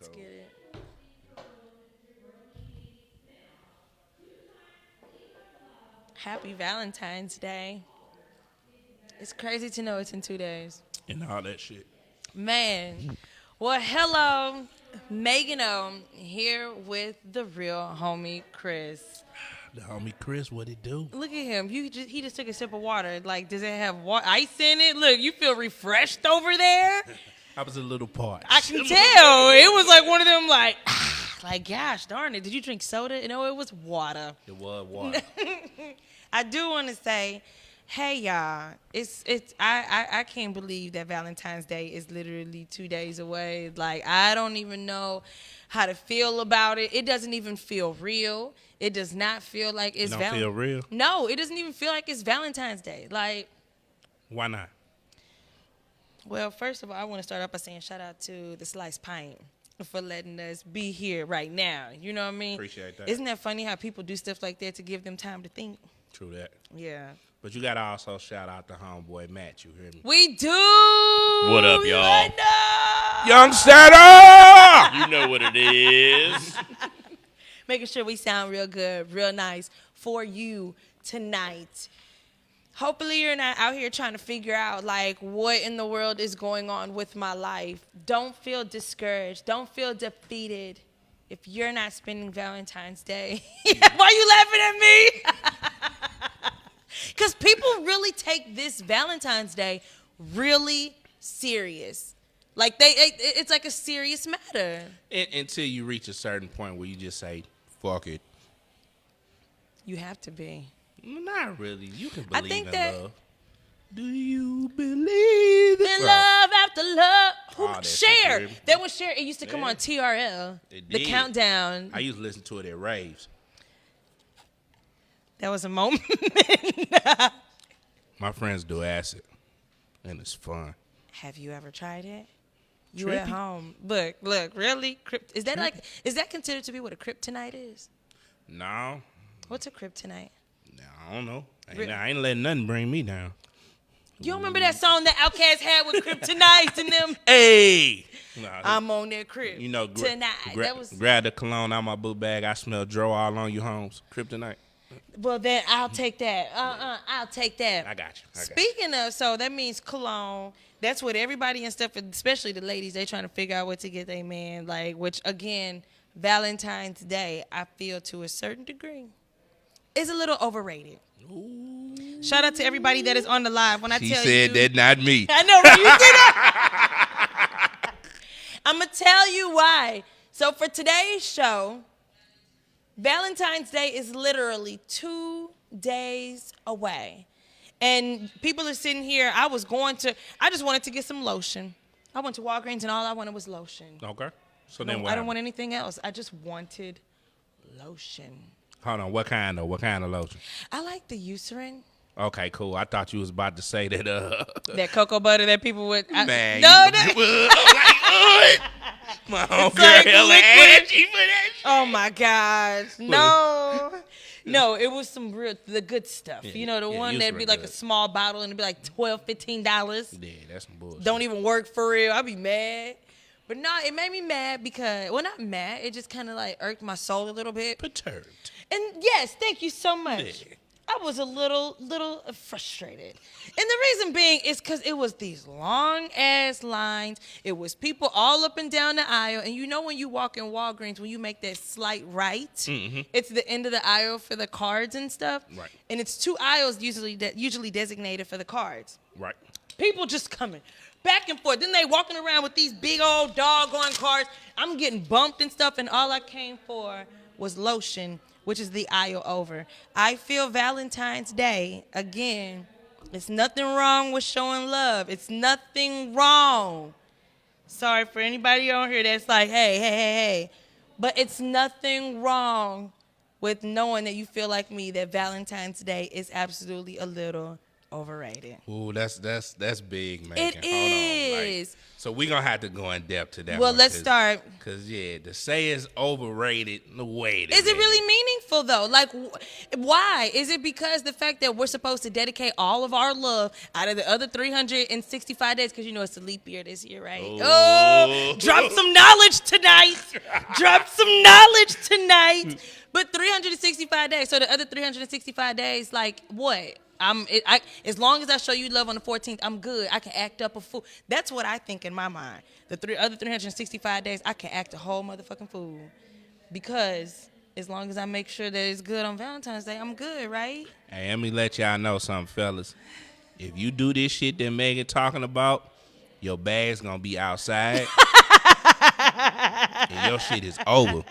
Let's get it. Happy Valentine's Day. It's crazy to know it's in 2 days. And all that shit. Man. Well, hello. Meghan O here with the real homie Chris. The homie Chris, what it do? Look at him. He just took a sip of water. Like, does it have ice in it? Look, you feel refreshed over there? I was a little parched. I can tell. It was like one of them like gosh darn it. Did you drink soda? No, it was water. It was water. I do want to say, hey y'all, I can't believe that Valentine's Day is literally 2 days away. Like, I don't even know how to feel about it. It doesn't even feel real. It does not feel like it's feel real? No, it doesn't even feel like it's Valentine's Day. Like, why not? Well, first of all, I want to start off by saying shout out to the Sliced Pint for letting us be here right now. You know what I mean? Appreciate that. Isn't that funny how people do stuff like that to give them time to think? True that. Yeah. But you got to also shout out to homeboy Matt, you hear me? We do. What up, y'all? I know. Young Setter! You know what it is. Making sure we sound real good, real nice for you tonight. Hopefully you're not out here trying to figure out, like, what in the world is going on with my life. Don't feel discouraged. Don't feel defeated if you're not spending Valentine's Day. Why are you laughing at me? Because people really take this Valentine's Day really serious. Like, it's like a serious matter. Until you reach a certain point where you just say, fuck it. You have to be. Not really. You can I believe think in that- love. Do you believe In love after love. Who Oh, that Cher? shit, That was Cher. It used to come Yeah. on TRL. It The did. countdown. I used to listen to it at raves. That was a moment. My friends do acid, and it's fun. Have you ever tried it? You at Trippy. home. Look, really? Is that considered to be what a kryptonite is? No, What's a kryptonite? I don't know. Really? I ain't letting nothing bring me down. You don't remember that song that Outkast had with kryptonites and them? Hey! Nah, I'm on that kryp you know, tonight. That was grab the cologne out my boot bag. I smell dro all on you, Holmes. Kryptonite. well. Then I'll take that. I'll take that. I got you. Speaking of, so that means cologne. That's what everybody and stuff, especially the ladies, they trying to figure out what to get their man. Like, which again, Valentine's Day, I feel to a certain degree, is a little overrated. Ooh. Shout out to everybody that is on the live. When I She tell said you, that, not me. I know, right? You see that? I'm gonna tell you why. So for today's show, Valentine's Day is literally 2 days away. And people are sitting here. I just wanted to get some lotion. I went to Walgreens and all I wanted was lotion. Okay. So No, then what? I don't want anything else. I just wanted lotion. Hold on. What kind of lotion? I like the Eucerin. Okay, cool. I thought you was about to say that. That cocoa butter that people would. Man. No, My homegirl like hella liquid. ashy for that shit. Oh my gosh. No. No, it was the good stuff. Yeah, you know, the yeah, one Eucerin that'd be like a good. small bottle and it'd be like $12, $15. Yeah, that's some bullshit. Don't even work for real. I'd be mad. But no, it made me mad because, well, not mad. It just kind of like irked my soul a little bit. Perturbed. And yes, thank you so much. Yeah. I was a little frustrated. And the reason being is because it was these long ass lines. It was people all up and down the aisle. And you know when you walk in Walgreens, when you make that slight right, it's the end of the aisle for the cards and stuff. Right. And it's 2 aisles usually designated for the cards. Right. People just coming back and forth. Then they walking around with these big old doggone cards. I'm getting bumped and stuff. And all I came for was lotion, which is the aisle over. I feel Valentine's Day, again, it's nothing wrong with showing love. It's nothing wrong. Sorry for anybody on here that's like, hey. But it's nothing wrong with knowing that you feel like me, that Valentine's Day is absolutely a little overrated. Ooh, that's big, man. It is. So we're gonna have to go in depth to that. Well, let's start. Cause to say it's overrated, wait. Is it really meaningful though? Like, why? Is it because the fact that we're supposed to dedicate all of our love out of the other 365 days? Because it's a leap year this year, right? Oh, drop some knowledge tonight. Drop some knowledge tonight. But 365 days. So the other 365 days, like what? As long as I show you love on the 14th, I'm good. I can act up a fool. That's what I think in my mind. The other 365 days, I can act a whole motherfucking fool. Because as long as I make sure that it's good on Valentine's Day, I'm good, right? Hey, let me let y'all know something, fellas. If you do this shit that Megan talking about, your bag's gonna be outside. And your shit is over.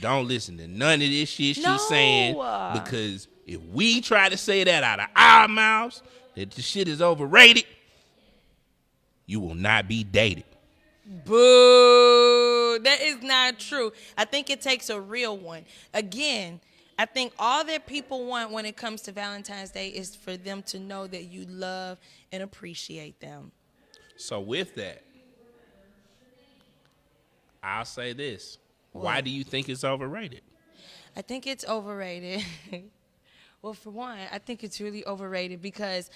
Don't listen to none of this shit she's saying, because if we try to say that out of our mouths, that the shit is overrated, you will not be dated. Boo. That is not true. I think it takes a real one. Again, I think all that people want when it comes to Valentine's Day is for them to know that you love and appreciate them. So with that, I'll say this. Why do you think it's overrated? I think it's overrated. Well, for one, I think it's really overrated because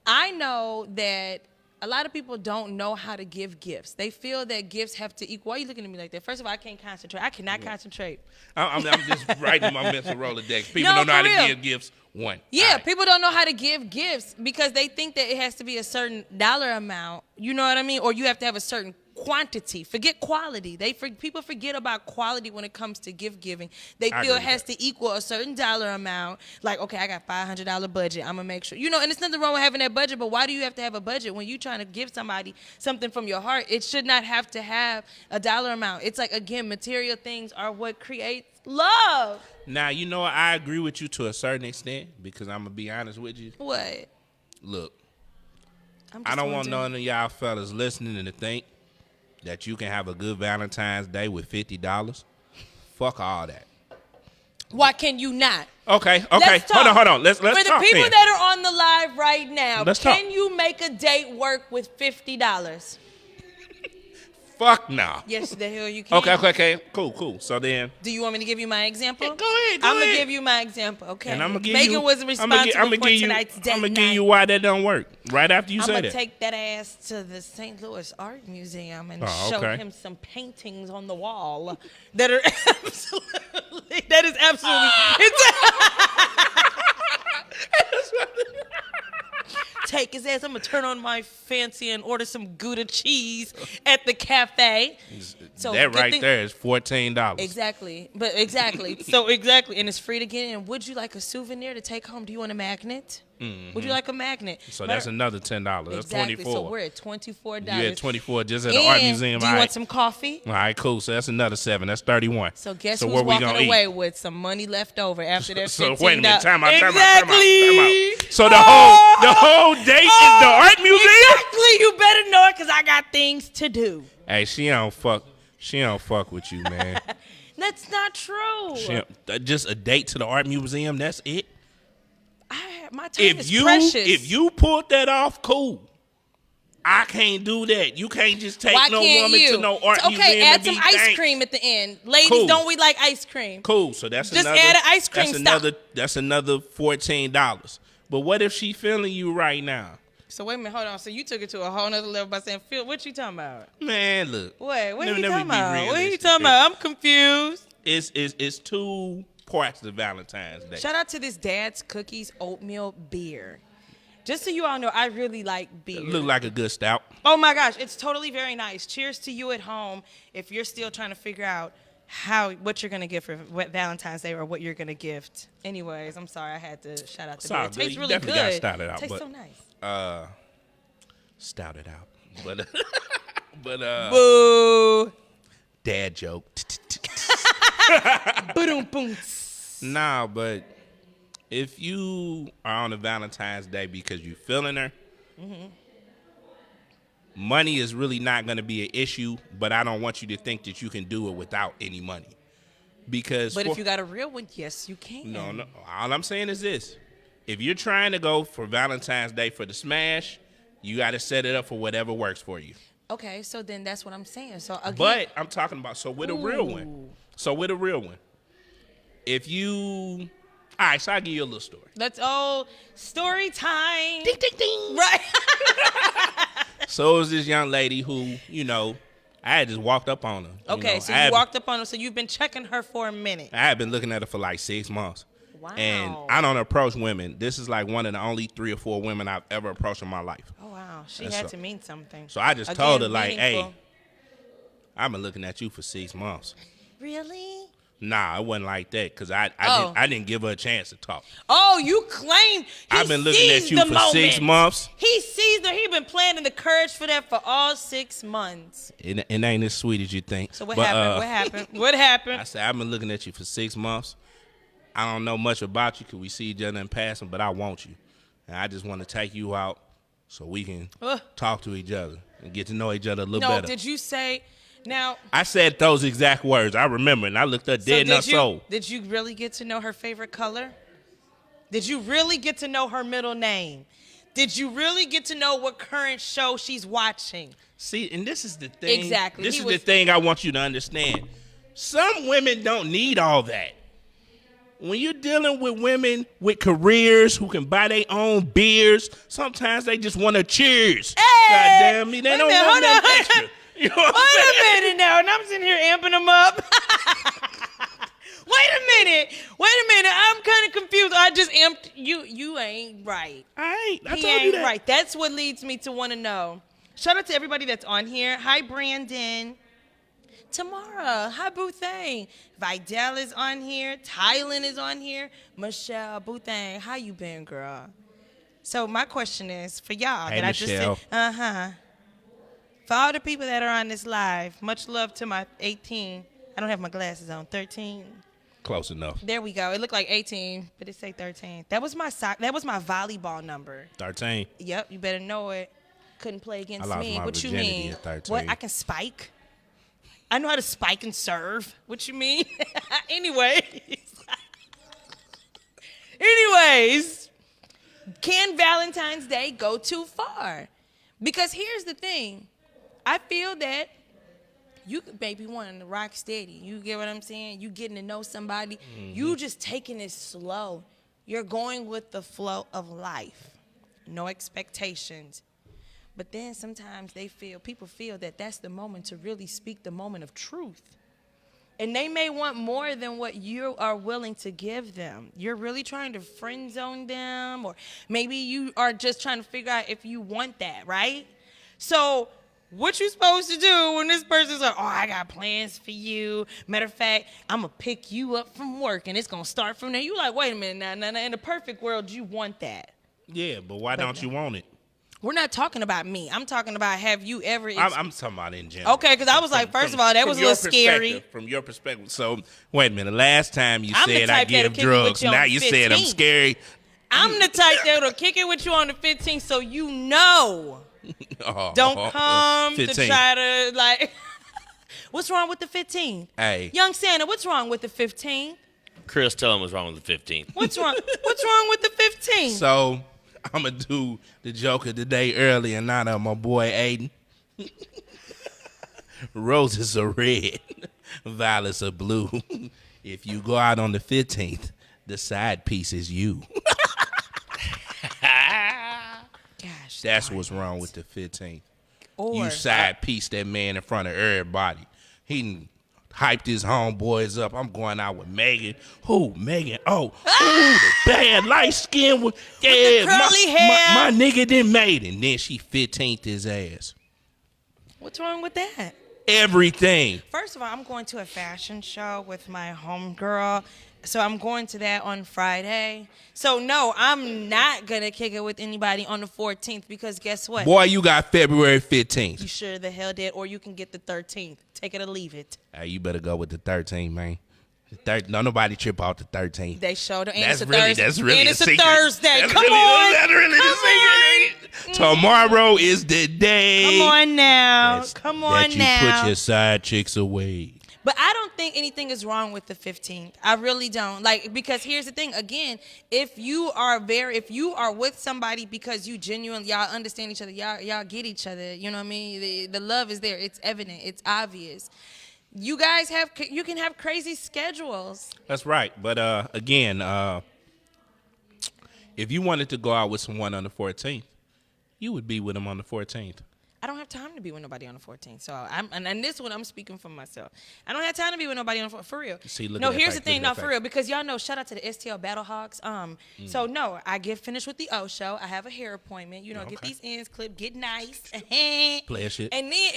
I know that a lot of people don't know how to give gifts. They feel that gifts have to equal. Why are you looking at me like that? First of all, I can't concentrate. I cannot concentrate. I'm just writing my mental Rolodex. People don't know how to give gifts. One. Yeah, right. People don't know how to give gifts because they think that it has to be a certain dollar amount. You know what I mean? Or you have to have a certain quantity. Forget quality. People forget about quality when it comes to gift giving. They feel it has to equal a certain dollar amount. Like, okay, I got $500 budget. I'm gonna make sure. And it's nothing wrong with having that budget, but why do you have to have a budget when you're trying to give somebody something from your heart? It should not have to have a dollar amount. It's like, again, material things are what creates love. Now, I agree with you to a certain extent because I'm gonna be honest with you. What? Look, I don't want none of y'all fellas listening to think that you can have a good Valentine's Day with $50. Fuck all that. Why can you not? Okay. Hold on. Let's talk. For the people that are on the live right now, can you make a date work with $50? Fuck no. Yes, the hell you can. Okay. Cool. So then, do you want me to give you my example? Go ahead. I'm gonna give you my example. Okay. And I'm gonna give Megan was responsible for tonight's date. I'm gonna give you why that don't work. Right after you say that. I'm gonna take that ass to the St. Louis Art Museum and show him some paintings on the wall that are absolutely. That is absolutely. Take his ass. I'm gonna turn on my fancy and order some Gouda cheese at the cafe. So that right there is $14. Exactly, and it's free to get in. Would you like a souvenir to take home? Do you want a magnet? Mm-hmm. Would you like a magnet? So that's another $10. That's $24. So we're at $24. You at $24 just at the art museum. Do you want some coffee? All right, cool. So that's another $7. That's $31. So guess who's walking away with some money left over after that $15? So wait a minute. Time out. So the whole date is the art museum? Exactly. You better know it because I got things to do. Hey, she don't fuck with you, man. That's not true. Just a date to the art museum. That's it. My time is precious. If you pulled that off, cool. I can't do that. You can't just take no woman to no art museum. Okay, add some ice cream at the end. Ladies, don't we like ice cream? Cool. So that's just add an ice cream. That's another $14. But what if she feeling you right now? So wait a minute, hold on. So you took it to a whole nother level by saying, "Phil, what you talking about?" Man, look. What are you talking about? What are you talking about? I'm confused. It's two parts of Valentine's Day. Shout out to this Dad's Cookies oatmeal beer. Just so you all know, I really like beer. It look like a good stout. Oh my gosh, it's totally very nice. Cheers to you at home if you're still trying to figure out what you're gonna give for Valentine's Day or what you're gonna gift. Anyways, I'm sorry I had to shout out the beer. It tastes really good. Got started out, it tastes so nice. Stout it out. But boo. Dad joke. Boom. Nah, but if you are on a Valentine's Day because you're feeling her, money is really not going to be an issue, but I don't want you to think that you can do it without any money. But if you got a real one, yes, you can. No. All I'm saying is this. if you're trying to go for Valentine's Day for the smash, you got to set it up for whatever works for you. Okay, so then that's what I'm saying. So again, but I'm talking about with a real one. So with a real one, if you, all right, so I'll give you a little story. That's story time. Ding, ding, ding. Right. So it was this young lady who, I had just walked up on her. Okay, so you walked up on her. So you've been checking her for a minute. I had been looking at her for like 6 months. Wow. And I don't approach women. This is like one of the only 3 or 4 women I've ever approached in my life. Oh, wow. She had to mean something. So I just told her, like, hey, I've been looking at you for 6 months. Really? Nah, it wasn't like that because I didn't give her a chance to talk. Oh, you claim I've been looking at you for 6 months. He seized her. He been planning the courage for that for all 6 months. It ain't as sweet as you think. So what happened? What happened? I said, I've been looking at you for 6 months. I don't know much about you because we see each other in passing, but I want you. And I just want to take you out so we can talk to each other and get to know each other a little better. No, did you say... Now, I said those exact words. I remember, and I looked her dead in her soul. Did you really get to know her favorite color? Did you really get to know her middle name? Did you really get to know what current show she's watching? See, and this is the thing. Exactly. This is the thing I want you to understand. Some women don't need all that. When you're dealing with women with careers who can buy their own beers, sometimes they just want to cheers. Hey! God damn me, they don't want nothing extra. You know what Wait I'm a minute now, and I'm sitting here amping them up. Wait a minute. I'm kind of confused. I just amped you. You ain't right. I He told ain't you that. right. That's what leads me to want to know. Shout out to everybody that's on here. Hi, Brandon. Tamara. Hi, Boothang. Vidal is on here. Tylen is on here. Michelle Boothang. How you been, girl? So my question is for y'all. Hey, that Michelle. I just said, For all the people that are on this live, much love to my 18. I don't have my glasses on. 13. Close enough. There we go. It looked like 18, but it say 13. That was my volleyball number. 13. Yep, you better know it. Couldn't play against I lost me. my What you virginity mean? at 13. What? I can spike. I know how to spike and serve. What you mean? Anyways, can Valentine's Day go too far? Because here's the thing. I feel that you could maybe want to rock steady. You get what I'm saying? You getting to know somebody. Mm-hmm. You just taking it slow. You're going with the flow of life. No expectations. But then sometimes people feel that that's the moment to really speak the moment of truth. And they may want more than what you are willing to give them. You're really trying to friend zone them, or maybe you are just trying to figure out if you want that, right? So what you supposed to do when this person's like, oh, I got plans for you. Matter of fact, I'm going to pick you up from work, and it's going to start from there. You like, wait a minute, now, in the perfect world, you want that. Yeah, but why don't you want it? We're not talking about me. I'm talking about have you ever... I'm talking about in general. Okay, because I was like, first of all, that was a little scary. From your perspective. So, wait a minute. Last time you said I give drugs. Now you said I'm scary. I'm the type that'll kick it with you on the 15th so you know. Don't come 15. To try to, like... What's wrong with the 15th? Hey. Young Santa, what's wrong with the 15th? Chris, tell him what's wrong with the 15th. What's wrong with the 15th? So... I'm going to do the joke of the day early and not on my boy Aiden. Roses are red, violets are blue. If you go out on the 15th, the side piece is you. Gosh, that's what's wrong with the 15th. Or, you side piece that man in front of everybody. He hyped his homeboys up. I'm going out with Meghan. Who? Meghan O. The bad light skin with the curly hair. My nigga done made it. And then she 15th his ass. What's wrong with that? Everything. First of all, I'm going to a fashion show with my homegirl. So I'm going to that on Friday. So no, I'm not going to kick it with anybody on the 14th because guess what? Boy, you got February 15th. You sure the hell did, or you can get the 13th. Take it or leave it. Hey, you better go with the 13th, man. No, nobody trip out the 13th. They showed them. That's really and it's a secret. Thursday. That's Come really, on. That's really the secret. Tomorrow is the day. Come on now. Come on that you now. put your side chicks away. But I don't think anything is wrong with the 15th. I really don't. Like, because here's the thing. Again, if you are with somebody because you genuinely, y'all understand each other, y'all get each other, you know what I mean? The love is there. It's evident. It's obvious. You guys you can have crazy schedules. That's right. But again, if you wanted to go out with someone on the 14th, you would be with them on the 14th. I don't have time to be with nobody on the 14th. So and this one I'm speaking for myself. I don't have time to be with nobody on the 14th, for real. See, look no, at that here's fact, the thing, look at no, that for fact. real, because y'all know, shout out to the STL Battlehawks. So no, I get finished with the O show. I have a hair appointment. You know, Okay. get these ends clipped, get nice. Player shit. And then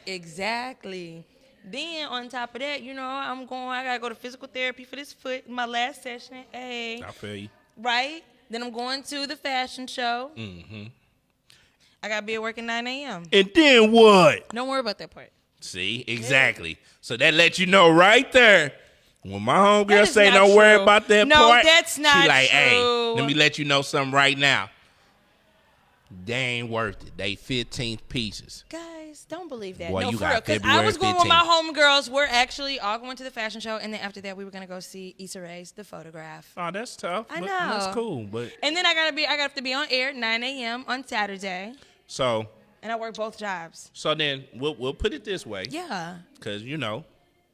exactly. Then on top of that, you know, I gotta go to physical therapy for this foot. My last session, hey. I feel you. Right? Then I'm going to the fashion show. Mm-hmm. I gotta be at work at 9 a.m. And then what? Don't worry about that part. See, exactly. So that lets you know right there. When my homegirl That is say not don't worry true. about that No, part, that's not she like, true. hey, let me let you know something right now. They ain't worth it. They 15th pieces. Guys, don't believe that. Boy, no, you for got real. Because I February was going with my 15th. homegirls. We're actually all going to the fashion show. And then after that, we were going to go see Issa Rae's The Photograph. Oh, that's tough. I but know. That's cool. But And then I have to be on air at 9 a.m. on Saturday. so And I work both jobs. then we'll put it this way. Yeah. Because, you know,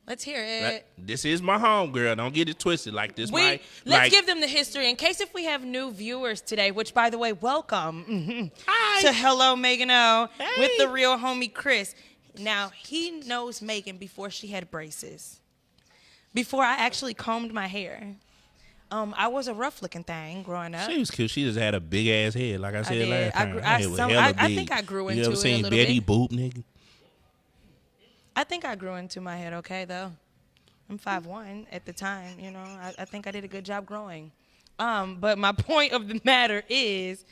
Let's hear it. this is my homegirl. Don't get it twisted. Like this might. Let's give them the history in case if we have new viewers today, which, by the way, welcome Hi. to Hello Meghan O Hey. with the real homie Chris. Now, he knows Meghan before she had braces, before I actually combed my hair. I was a rough-looking thing growing up. She was cute. She just had a big ass head, like I said did. last time. I grew- Her I head was some- hella I big. think I grew You into ever it a seen little Betty bit. Boop, nigga? I think I grew into my head okay, though. I'm 5'1" at the time, you know. I think I did a good job growing. But my point of the matter is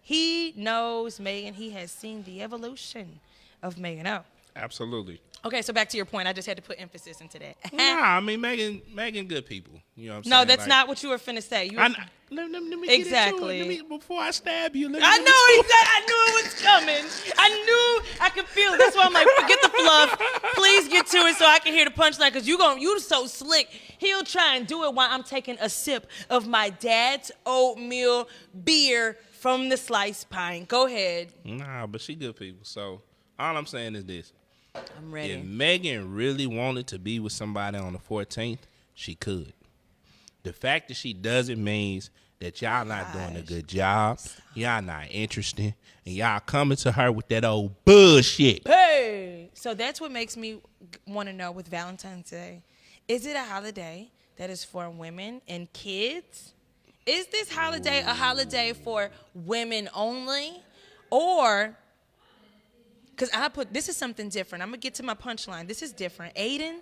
he knows Meghan. He has seen the evolution of Meghan O. Absolutely. Okay, so back to your point. I just had to put emphasis into that. Nah, I mean Megan, good people. You know what I'm saying? No, that's Like, not what you were finna say. You were, let me Exactly. Get into it. Before I stab you. I know exactly. I knew it was coming. I knew I could feel it. That's why I'm like, forget the fluff. Please get to it so I can hear the punchline. Cause you so slick. He'll try and do it while I'm taking a sip of my dad's oatmeal beer from the sliced pine. Go ahead. Nah, but she good people. So all I'm saying is this. I'm ready. If Megan really wanted to be with somebody on the 14th, she could. The fact that she doesn't means that y'all not doing a good job. Y'all not interested. And y'all coming to her with that old bullshit. Hey! So that's what makes me want to know with Valentine's Day. Is it a holiday that is for women and kids? Is this holiday a holiday for women only? Or, because this is something different. I'm going to get to my punchline. This is different. Aiden,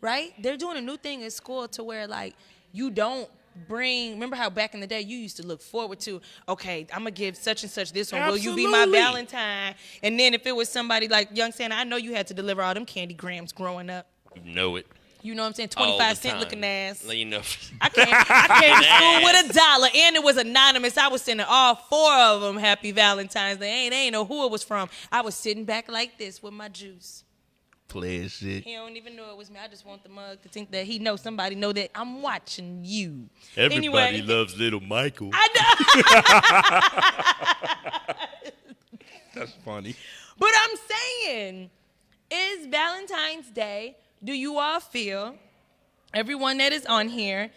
right? They're doing a new thing at school to where, like, you don't remember how back in the day you used to look forward to, okay, I'm going to give such and such this one. Will you be my Absolutely. Valentine? And then if it was somebody like Young Santa, I know you had to deliver all them candy grams growing up. You know it. You know what I'm saying? All the 25 cent time. looking ass. You know. I came to school with $1 and it was anonymous. I was sending all 4 of them happy Valentine's Day. They ain't know who it was from. I was sitting back like this with my juice. Play shit. He don't even know it was me. I just want the mug to think that somebody know that I'm watching you. Everybody Anyway, loves little Michael. That's funny. But I'm saying, is Valentine's Day, do you all feel, everyone that is on here,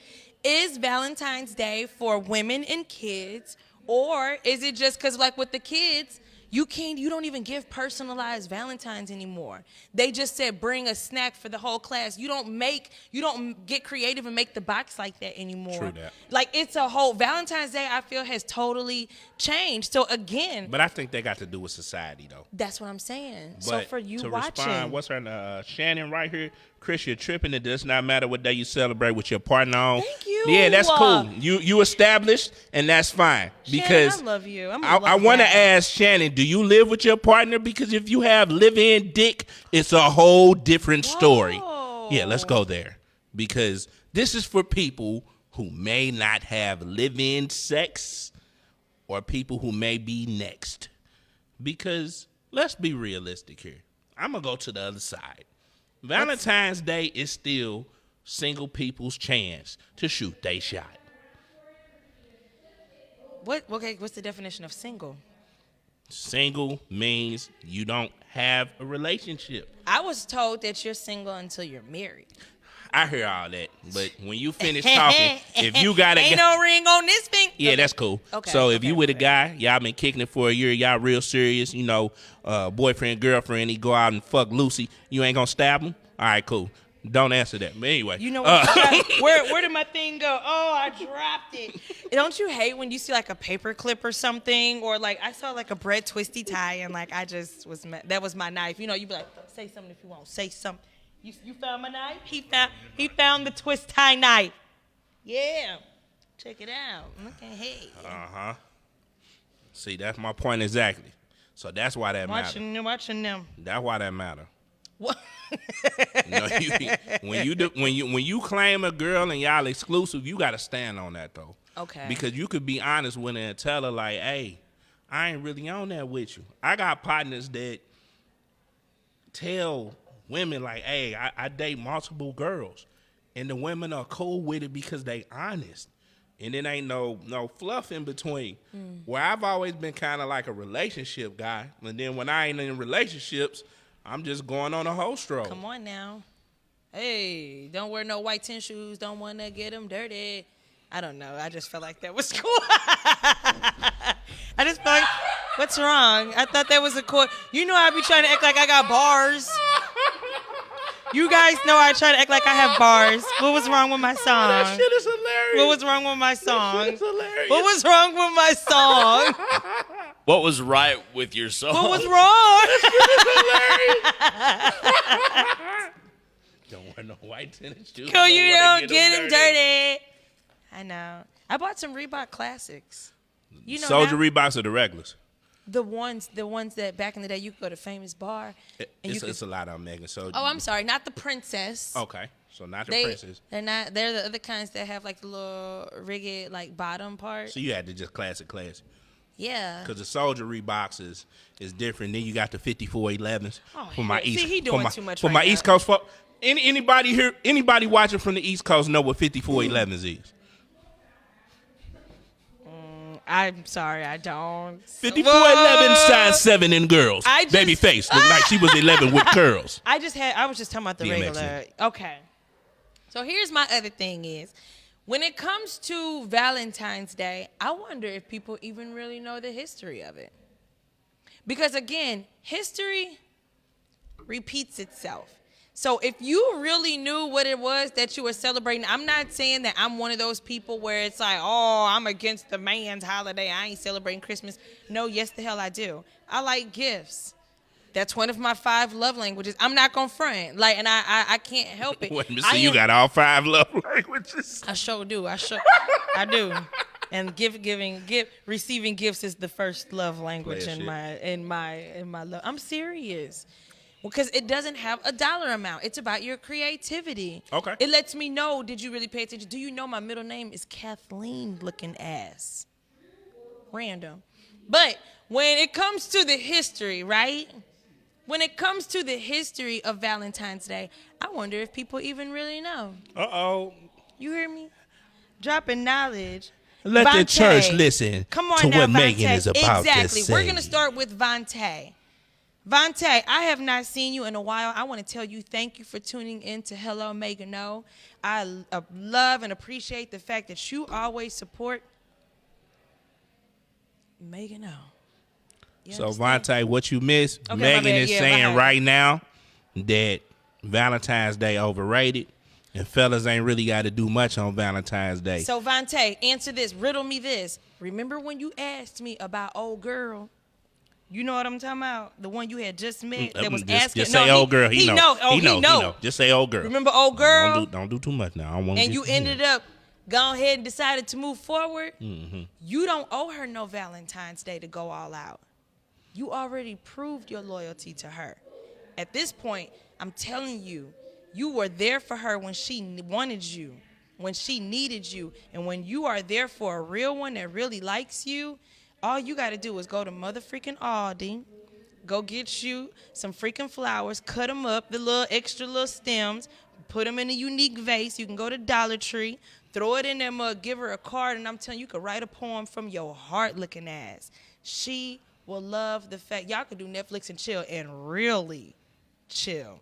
is Valentine's Day for women and kids? Or is it just because, like with the kids, you don't even give personalized Valentines anymore. They just said bring a snack for the whole class. You don't get creative and make the box like that anymore. True that. Like it's a whole Valentine's Day, I feel, has totally changed. So again, But I think they got to do with society, though. that's what I'm saying. But So for you to watching, respond, what's her name? Shannon right here. Chris, you're tripping. It does not matter what day you celebrate with your partner on. Thank you. Yeah, that's cool. You established, and that's fine. Because Shannon, I love you. I want to ask Shannon, do you live with your partner? Because if you have live-in dick, it's a whole different story. Whoa. Yeah, let's go there. Because this is for people who may not have live-in sex or people who may be next. Because let's be realistic here. I'm going to go to the other side. Valentine's Day is still single people's chance to shoot they shot. What's the definition of single? Single means you don't have a relationship. I was told that you're single until you're married. I hear all that, but when you finish talking, if you got ain't no ring on this finger. Yeah, that's cool. Okay. So if you with a guy, y'all been kicking it for a year, y'all real serious, boyfriend, girlfriend, he go out and fuck Lucy, you ain't gonna stab him? All right, cool. Don't answer that. But anyway. You know what? Where did my thing go? Oh, I dropped it. Don't you hate when you see like a paper clip or something? Or like I saw like a bread twisty tie and like I just was, that was my knife. You be like, say something if you want. Say something. You found my knife? He found the twist tie knife. Yeah. Check it out. Look at hey. Uh-huh. See, that's my point exactly. So that's why that matter. Watching them. That's why that matter. What? When you claim a girl and y'all exclusive, you gotta stand on that though. Okay. Because you could be honest with her and tell her like, hey, I ain't really on that with you. I got partners that tell women like, hey, I date multiple girls. And the women are cool with it because they honest. And it ain't no fluff in between. Where I've always been kind of like a relationship guy. And then when I ain't in relationships, I'm just going on a whole stroll. Come on now. Hey, don't wear no white tennis shoes. Don't want to get them dirty. I don't know. I just felt like that was cool. I just felt like, what's wrong? I thought that was a cool. I be trying to act like I got bars. You guys know I try to act like I have bars. What was wrong with my song? That shit is hilarious. What was wrong with my song? That shit is hilarious. What was wrong with my song? What was right with your song? What was wrong? Don't wear no white tennis shoes. Cool, you don't get them dirty. I know. I bought some Reebok Classics. Soldier Reeboks or the regulars? The ones that back in the day you could go to Famous Bar. It's a lot of Megan. So oh, I'm sorry, not the Princess. Okay, so not the Princess. They're not. They're the other kinds that have like the little rigged like bottom part. So you had to just classic. Yeah. Because the Soldier Reeboks is different. Then you got the 5411s for my East. See, he doing too much for right my now. East Coast folk. Anybody here? Anybody watching from the East Coast know what 5411s is? I'm sorry, I don't. 5411 size 7 in girls. Baby face looked like she was 11 with curls. I was just talking about the DMX, regular. yeah. Okay. So here's my other thing is, when it comes to Valentine's Day, I wonder if people even really know the history of it. Because again, history repeats itself. So if you really knew what it was that you were celebrating, I'm not saying that I'm one of those people where it's like, oh, I'm against the man's holiday. I ain't celebrating Christmas. No, yes, the hell I do. I like gifts. That's one of my 5 love languages. I'm not gonna front. And I can't help it. Wait, so you got all 5 love languages? I sure do. I do. And receiving gifts is the first love language in my love. I'm serious. Because it doesn't have a dollar amount. It's about your creativity. Okay. It lets me know, did you really pay attention? Do you know my middle name is Kathleen looking ass? Random. But when it comes to the history, right? When it comes to the history of Valentine's Day, I wonder if people even really know. Uh-oh. You hear me? Dropping knowledge. Let Vontae. the church listen to now, what Vontae. Megan is about to say. Exactly. We're going to start with Vontae. Vontae, I have not seen you in a while. I want to tell you thank you for tuning in to Hello Meghan O. I love and appreciate the fact that you always support Meghan O. So, Vontae, what you missed, Okay, Megan is saying right now that Valentine's Day overrated, and fellas ain't really got to do much on Valentine's Day. So, Vontae, answer this. Riddle me this. Remember when you asked me about old girl? You know what I'm talking about? The one you had just met that was asking. Just say old girl. He know. He know. Just say old girl. Remember old girl? Don't do too much now. I don't want. And you ended up going ahead and decided to move forward. Mm-hmm. You don't owe her no Valentine's Day to go all out. You already proved your loyalty to her. At this point, I'm telling you, you were there for her when she wanted you, when she needed you, and when you are there for a real one that really likes you. All you got to do is go to motherfucking Aldi, go get you some freaking flowers, cut them up, the little extra little stems, put them in a unique vase. You can go to Dollar Tree, throw it in there mug, give her a card, and I'm telling you, you could write a poem from your heart looking ass. She will love the fact y'all could do Netflix and chill and really chill.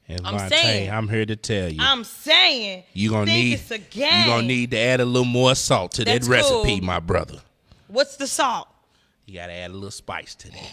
And I'm saying, I'm here to tell you. I'm saying, you're gonna need to add a little more salt to that recipe, my brother. What's the salt? You gotta add a little spice to that.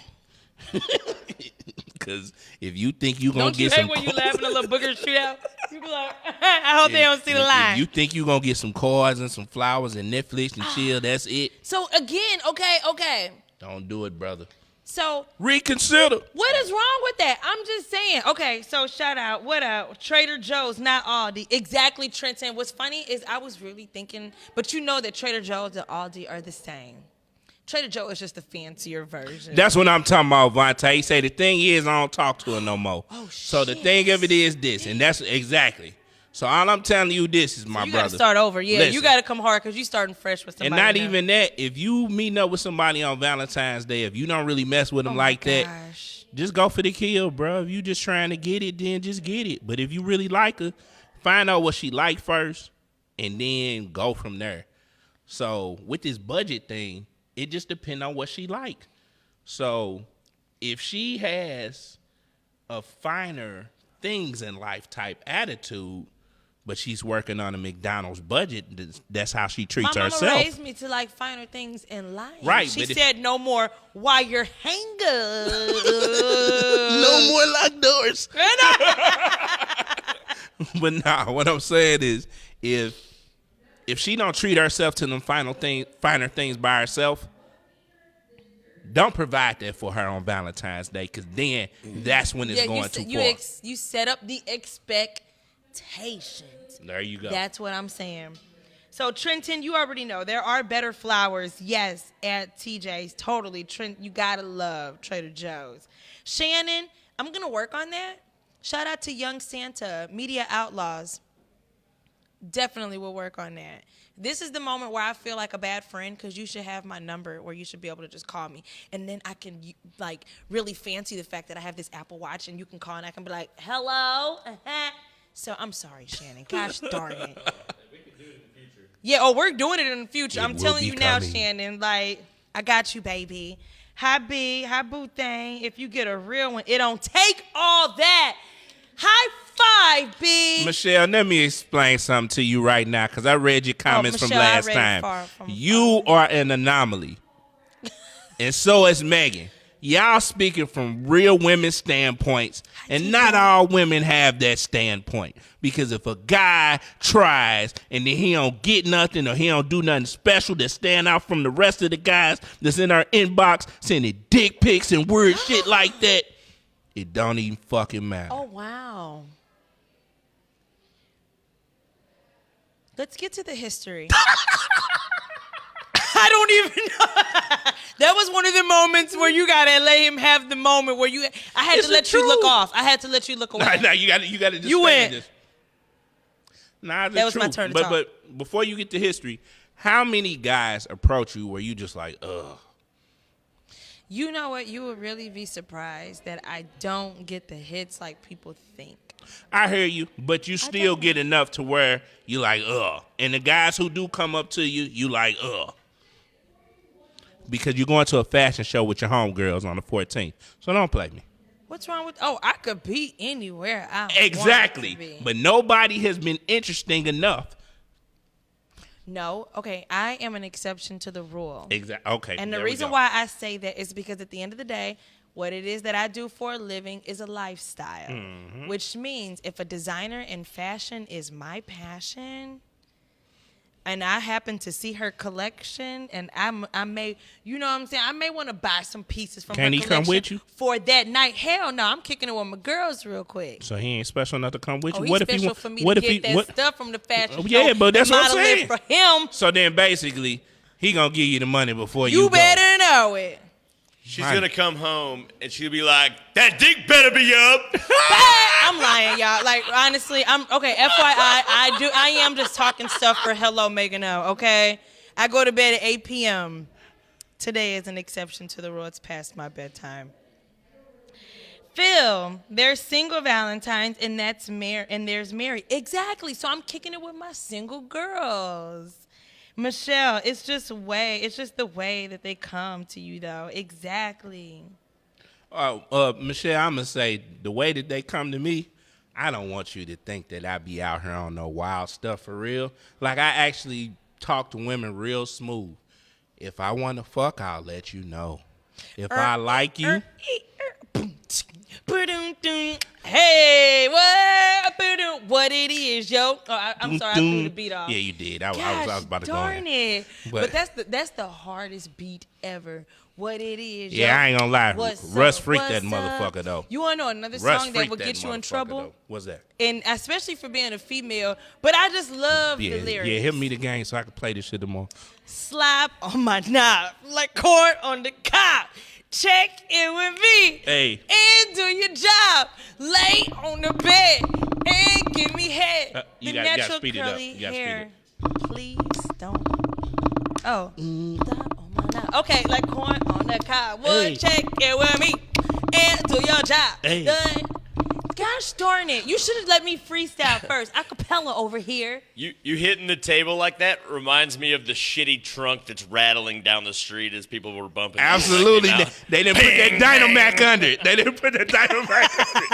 Because if you think you're gonna get some, don't you hate when you laughing a little booger shoot out? You be like, I hope they don't see the line. If you think you're gonna get some cards and some flowers and Netflix and chill, that's it. So again, okay. Don't do it, brother. So reconsider. What is wrong with that? I'm just saying. Okay, so shout out. What up? Trader Joe's, not Aldi. Exactly, Trenton. What's funny is I was really thinking, but you know that Trader Joe's and Aldi are the same. Trader Joe is just a fancier version. That's what I'm talking about, Vontae. He say the thing is I don't talk to her no more. Oh, shit. So the thing of it is this, and that's exactly. So all I'm telling you this is, my brother. You got to start over. Yeah, listen, you got to come hard because you starting fresh with somebody. And not even that. If you meeting up with somebody on Valentine's Day, if you don't really mess with them that, just go for the kill, bro. If you just trying to get it, then just get it. But if you really like her, find out what she like first, and then go from there. So with this budget thing, it just depends on what she like. So if she has a finer things in life type attitude, but she's working on a McDonald's budget, that's how she treats herself. My mama raised me to like finer things in life. Right. She said no more wire hanger. No more locked doors. But nah, what I'm saying is if she don't treat herself to them finer things by herself, don't provide that for her on Valentine's Day, because then that's when it's going too far. You set up the expectations. There you go. That's what I'm saying. So, Trenton, you already know there are better flowers, yes, at TJ's. Totally. Trent, you got to love Trader Joe's. Shannon, I'm going to work on that. Shout out to Young Santa, Media Outlaws. Definitely will work on that. This is the moment where I feel like a bad friend, because you should have my number where you should be able to just call me. And then I can like really fancy the fact that I have this Apple Watch and you can call and I can be like, hello? So I'm sorry, Shannon. Gosh darn it. We can do it in the future. Yeah, we're doing it in the future. I'm telling you now, coming. Shannon, like, I got you, baby. Hi, B. Hi, Boo Thang. If you get a real one, it don't take all that. High five, B. Michelle, let me explain something to you right now, because I read your comments Michelle, from last time. You are an anomaly. And so is Meghan. Y'all speaking from real women's standpoints, and not all women have that standpoint. Because if a guy tries and then he don't get nothing or he don't do nothing special that stand out from the rest of the guys that's in our inbox sending dick pics and weird shit like that, it don't even fucking matter. Oh, wow. Let's get to the history. I don't even know. That was one of the moments where you gotta let him have the moment where I had to let you look off. I had to let you look away. Nah, you gotta just you went. This. Nah, that was my turn to talk. But before you get to history, how many guys approach you where you just like, ugh? You know what? You would really be surprised that I don't get the hits like people think. I hear you, but you still get enough to where you like, ugh. And the guys who do come up to you, you like, ugh. Because you're going to a fashion show with your homegirls on the 14th. So don't play me. What's wrong with... Oh, I could be anywhere I exactly. want to be. But nobody has been interesting enough. No. Okay, I am an exception to the rule. Exactly. Okay. And the reason why I say that is because at the end of the day, what it is that I do for a living is a lifestyle. Mm-hmm. Which means if a designer in fashion is my passion... and I happen to see her collection, and I may, you know what I'm saying? I may want to buy some pieces from her collection. Can he come with you? For that night? Hell no, I'm kicking it with my girls real quick. So he ain't special enough to come with you? He's special for me to get that stuff from the fashion show. Yeah, but that's what I'm saying. For him. So then basically, he going to give you the money before you go. You better know it. She's going to come home, and she'll be like, that dick better be up. I'm lying, y'all. Like, honestly, okay, FYI, I am just talking stuff for Hello, Meghan O, okay? I go to bed at 8 p.m. Today is an exception to the rule. It's past my bedtime. Phil, there's single Valentines, and there's Mary. Exactly. So I'm kicking it with my single girls. Michelle, it's just the way that they come to you, though. Exactly. Michelle, I'm gonna say the way that they come to me, I don't want you to think that I be out here on no wild stuff for real. Like, I actually talk to women real smooth. If I want to fuck, I'll let you know. If I like you. Hey, what it is, yo? Oh, I'm sorry, I threw the beat off. Yeah, you did. I was about to go darn in. it. But that's the hardest beat ever. What it is, yo. Yeah, I ain't gonna lie. Russ freaked that What's motherfucker, though. You wanna know another Russ song that will get you in trouble? Though. What's that? And especially for being a female, but I just love the lyrics. Yeah, hit me the game so I can play this shit tomorrow. Slap on my knob like corn on the cob. Check in with me. Hey. And do your job. Lay on the bed and give me head. You the gotta natural speed it up. curly You gotta hair. speed it. Please don't. Oh. Stop on my knob. Okay, like corn on the cob. Would check in with me and do your job. Hey. Done. Gosh darn it. You should have let me freestyle first. Acapella over here. You hitting the table like that reminds me of the shitty trunk that's rattling down the street as people were bumping. Absolutely. They didn't put that Dynamac under it. They didn't put that Dynamac under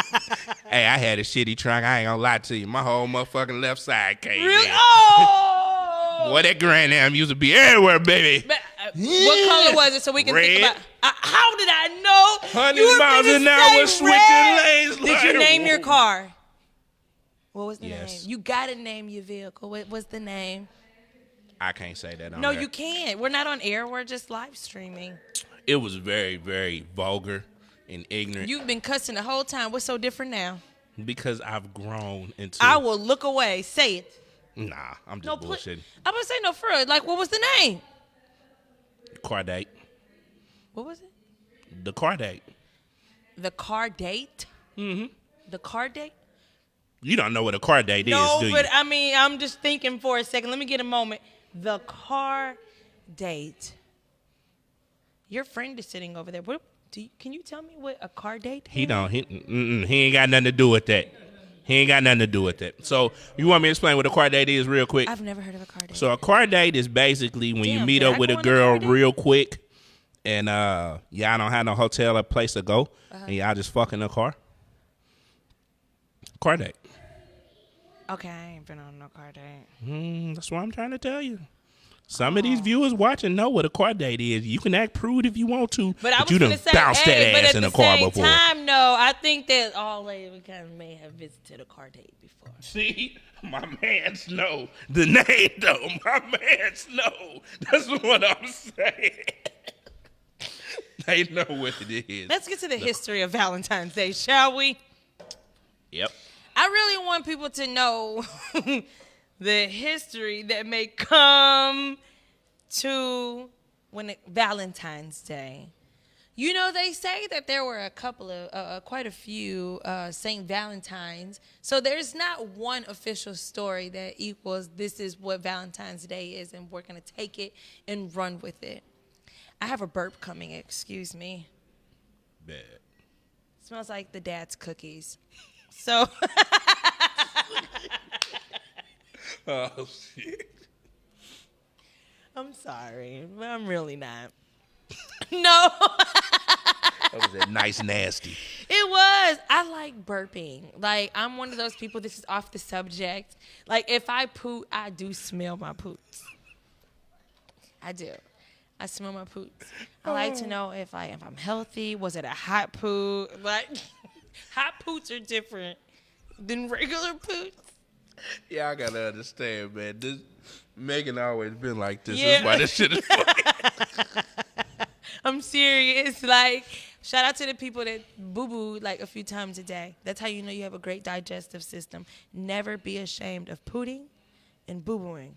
it. Hey, I had a shitty trunk. I ain't gonna lie to you. My whole motherfucking left side came Really? in. Oh! Boy, that Grand Am used to be everywhere, baby. But, what color was it so we can Red. think about how did I know? 100 miles an hour switching lanes. Did you name your car? What was the Yes. name? You gotta name your vehicle. What was the name? I can't say that on No, there. you can't. We're not on air. We're just live streaming. It was very, very vulgar and ignorant You've been cussing the whole time. What's so different now? because I've grown into. I will look away. Say it. Nah, I'm just No, bullshitting. I'm gonna say no for real. Like, what was the name? Car date. What was it? The car date. The car date. Mm-hmm. The car date. You don't know what a car date is, do you? No, but I mean, I'm just thinking for a second. Let me get a moment. The car date. Your friend is sitting over there. Can you tell me what a car date is? He don't. He ain't got nothing to do with that. He ain't got nothing to do with that. So you want me to explain what a car date is real quick? I've never heard of a car date. So a car date is basically when you Damn, meet can up I with go a on a girl car date? real quick, and y'all don't have no hotel or place to go, and y'all just fuck in the car. Car date. Okay, I ain't been on no car date. That's what I'm trying to tell you. Some of these viewers watching know what a car date is. You can act prude if you want to, But I was you done gonna say, bounced hey, that but ass at in the a car same before. time, no, I think that all ladies kind of may have visited a car date before. See, my mans know the name though. My mans know. That's what I'm saying. They know what it is. Let's get to the history of Valentine's Day, shall we? Yep. I really want people to know the history that may come to Valentine's Day. You know, they say that there were quite a few St. Valentines. So there's not one official story that equals this is what Valentine's Day is, and we're going to take it and run with it. I have a burp coming, excuse me. Bad. Smells like the dad's cookies. So. Oh, shit. I'm sorry, but I'm really not. No. That was that nice nasty. It was. I like burping. Like, I'm one of those people, this is off the subject. Like, if I poop, I do smell my poops. I do. I smell my poops. I like to know if I'm healthy. Was it a hot poop? Like, hot poops are different than regular poops. Yeah, I gotta understand, man. This Megan always been like this. Yeah. That's why this shit is funny. I'm serious. Like, shout out to the people that boo-boo like a few times a day. That's how you know you have a great digestive system. Never be ashamed of pooting and boo-booing.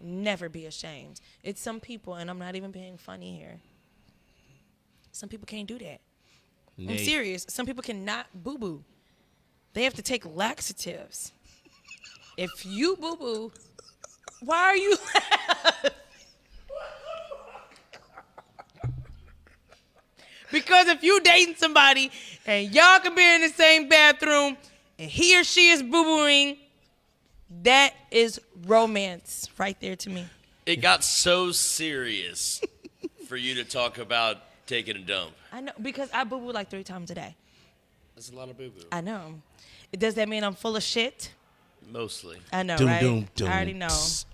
Never be ashamed. It's some people, and I'm not even being funny here. Some people can't do that. I'm serious. Some people cannot boo-boo. They have to take laxatives. If you boo-boo, why are you laughing? Because if you dating somebody and y'all can be in the same bathroom and he or she is boo-booing, that is romance right there to me. It got so serious for you to talk about taking a dump. I know, because I boo-boo like 3 times a day. That's a lot of boo-boo. I know. Does that mean I'm full of shit? Mostly. I know, Doom, right? doom, doom. I already know.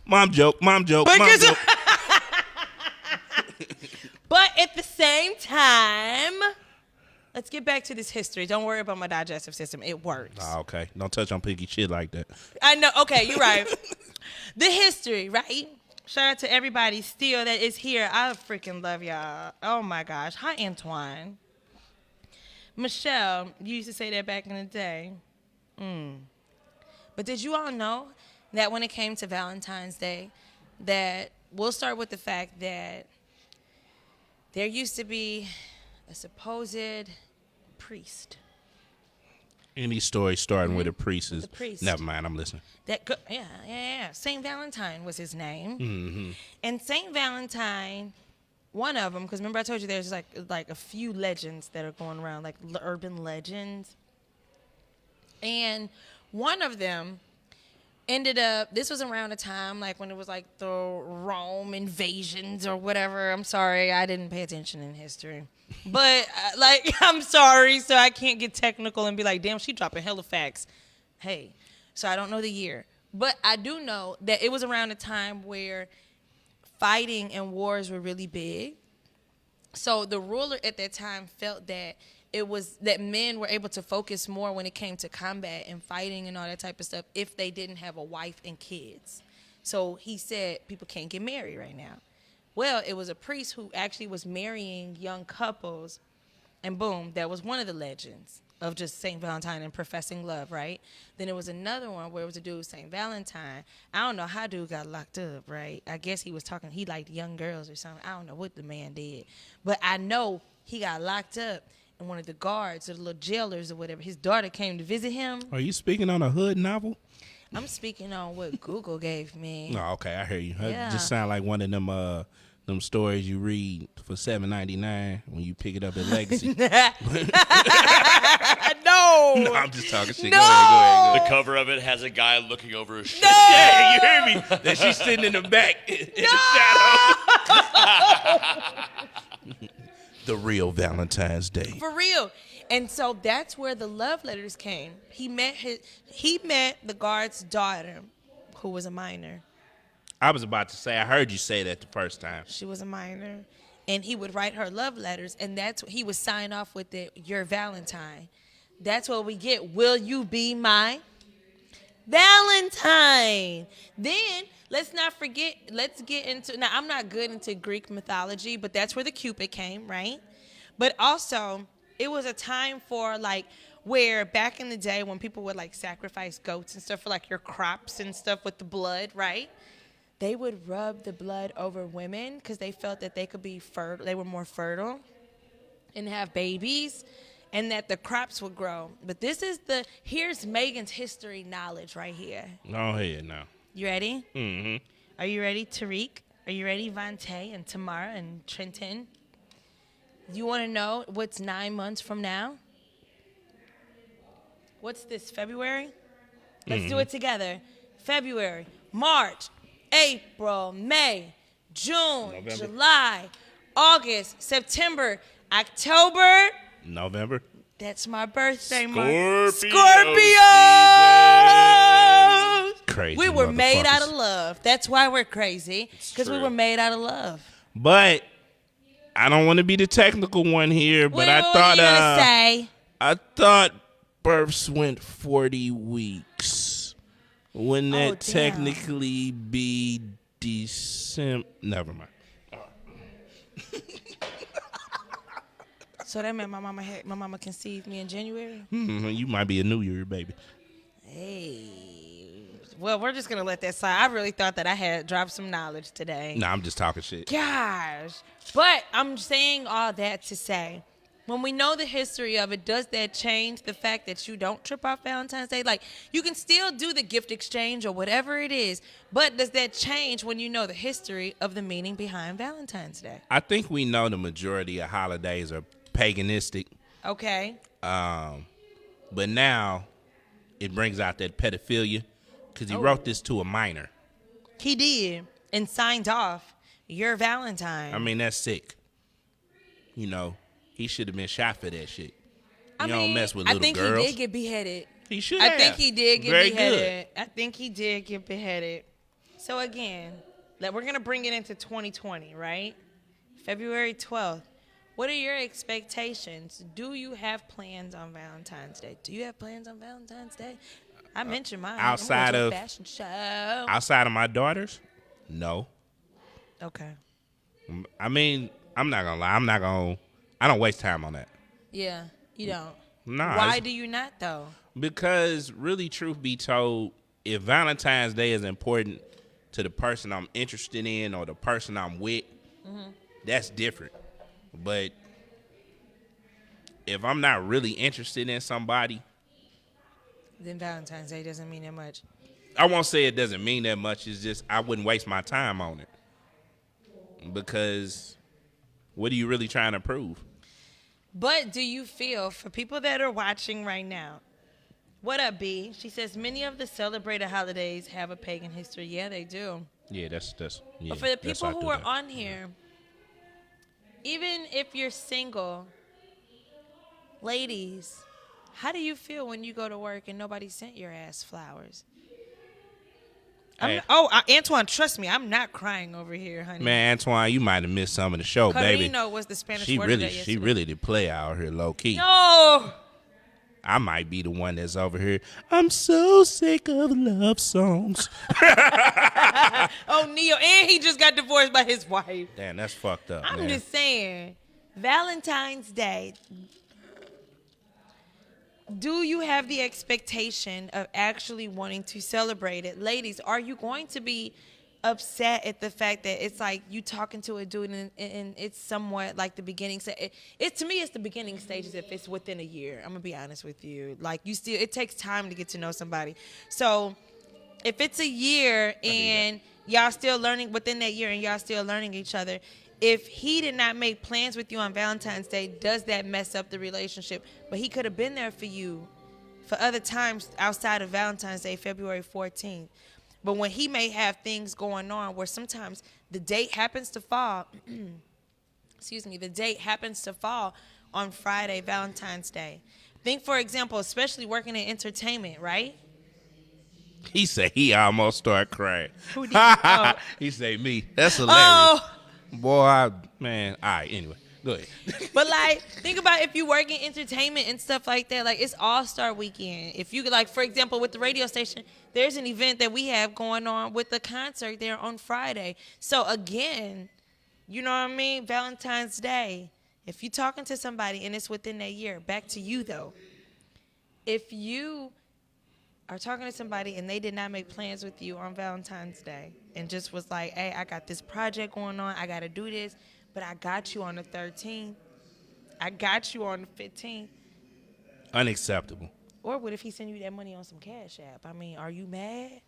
Mom joke. But at the same time, let's get back to this history. Don't worry about my digestive system. It works. Oh, okay. Don't touch on piggy shit like that. I know. Okay, you're right. The history, right? Shout out to everybody still that is here. I freaking love y'all. Oh, my gosh. Hi, Antoine. Michelle, you used to say that back in the day. But did you all know that when it came to Valentine's Day, that we'll start with the fact that there used to be a supposed priest. Any story starting with a priest is... The priest. Never mind, I'm listening. Yeah. Saint Valentine was his name. And Saint Valentine, one of them, because remember I told you there's like a few legends that are going around, like urban legends. And one of them ended up, this was around a time like when it was like the Rome invasions or whatever. I'm sorry, I didn't pay attention in history. But I'm sorry, so I can't get technical and be like, damn, she dropping hella facts. Hey, so I don't know the year. But I do know that it was around a time where fighting and wars were really big. So the ruler at that time felt that it was that men were able to focus more when it came to combat and fighting and all that type of stuff if they didn't have a wife and kids. So he said people can't get married right now. Well, it was a priest who actually was marrying young couples, and boom, that was one of the legends of just St. Valentine and professing love, right? Then there was another one where it was a dude, St. Valentine. I don't know how dude got locked up, right? I guess he was talking, he liked young girls or something. I don't know what the man did. But I know he got locked up, and one of the guards or the little jailers or whatever, his daughter came to visit him. Are you speaking on a hood novel? I'm speaking on what Google gave me. Oh, okay, I hear you. Yeah. It just sound like one of them stories you read for $7.99 when you pick it up at Legacy. No. No, I'm just talking shit. No. Go ahead. The cover of it has a guy looking over his shoulder. Yeah, you hear me? That she's sitting in the back in the shadow. The real Valentine's Day. For real. And so that's where the love letters came. He met the guard's daughter, who was a minor. I was about to say, I heard you say that the first time. She was a minor. And he would write her love letters, and that's what he would sign off with it, your Valentine. That's what we get. Will you be my Valentine? Then let's not forget, let's get into, now I'm not good into Greek mythology, but that's where the Cupid came, right? But also, it was a time for like, where back in the day when people would like sacrifice goats and stuff for like your crops and stuff with the blood, right? They would rub the blood over women because they felt that they could be fertile, they were more fertile and have babies, and that the crops would grow. But here's Megan's history knowledge right here. Go ahead now. You ready? Mm-hmm. Are you ready, Tariq? Are you ready, Vante and Tamara and Trenton? You want to know what's 9 months from now? What's this, February? Let's do it together. February, March, April, May, June, November. July, August, September, October. November. That's my birthday month. Scorpio Crazy. We were made out of motherfuckers. love. That's why we're crazy. Because we true. were made out of love. But I don't want to be the technical one here, but I what thought are you gonna say? I thought births went 40 weeks. Wouldn't Oh, that damn. technically be December? Never mind. So that meant my mama conceived me in January? You might be a New Year baby. Hey. Well, we're just going to let that slide. I really thought that I had dropped some knowledge today. No, I'm just talking shit. Gosh. But I'm saying all that to say, when we know the history of it, does that change the fact that you don't trip off Valentine's Day? Like, you can still do the gift exchange or whatever it is, but does that change when you know the history of the meaning behind Valentine's Day? I think we know the majority of holidays are paganistic. Okay. But now it brings out that pedophilia because he wrote this to a minor. He did and signed off. Your Valentine. I mean, that's sick. You know, he should have been shot for that shit. You don't mess with little girls. I think he did get beheaded. He should have. I think he did get Very beheaded. good. I think he did get beheaded. So again, we're going to bring it into 2020, right? February 12th. What are your expectations? Do you have plans on Valentine's Day? Do you have plans on Valentine's Day? I mentioned mine. Outside I'm going of to a fashion show. Outside of my daughters, no. Okay. I mean, I'm not gonna lie. I don't waste time on that. Yeah, you don't. Nah. Why do you not though? Because really, truth be told, if Valentine's Day is important to the person I'm interested in or the person I'm with, that's different. But if I'm not really interested in somebody, then Valentine's Day doesn't mean that much. I won't say it doesn't mean that much. It's just I wouldn't waste my time on it. Because what are you really trying to prove? But do you feel, for people that are watching right now, what up, B? She says many of the celebrated holidays have a pagan history. Yeah, they do. Yeah, that's yeah. But for the people who are on here, even if you're single, ladies, how do you feel when you go to work and nobody sent your ass flowers? Hey. Antoine, trust me, I'm not crying over here, honey. Man, Antoine, you might have missed some of the show, baby. Carino was the Spanish word of the day yesterday. She really did play out here low key. No. I might be the one that's over here. I'm so sick of love songs. Oh, Neo, and he just got divorced by his wife. Damn, that's fucked up. I'm man. just saying, Valentine's Day. Do you have the expectation of actually wanting to celebrate it? Ladies, are you going to be upset at the fact that it's like you talking to a dude and it's somewhat like the beginning? To me, it's the beginning stages if it's within a year. I'm going to be honest with you. Like it takes time to get to know somebody. So if it's a year and y'all still learning within that year and y'all still learning each other, if he did not make plans with you on Valentine's Day, does that mess up the relationship? But he could have been there for you for other times outside of Valentine's Day, February 14th. But when he may have things going on where sometimes the date happens to fall, the date happens to fall on Friday, Valentine's Day. Think, for example, especially working in entertainment, right? He said he almost started crying. Who did? Oh. He said me. That's hilarious. Oh. Boy, man. All right, anyway. Go ahead. But, like, think about if you work in entertainment and stuff like that. Like, it's All-Star Weekend. If you, like, for example, with the radio station, there's an event that we have going on with the concert there on Friday. So, again, you know what I mean? Valentine's Day. If you're talking to somebody and it's within that year, back to you, though. If you are talking to somebody and they did not make plans with you on Valentine's Day and just was like, hey, I got this project going on, I got to do this, but I got you on the 13th. I got you on the 15th. Unacceptable. Or what if he send you that money on some Cash App? I mean, are you mad?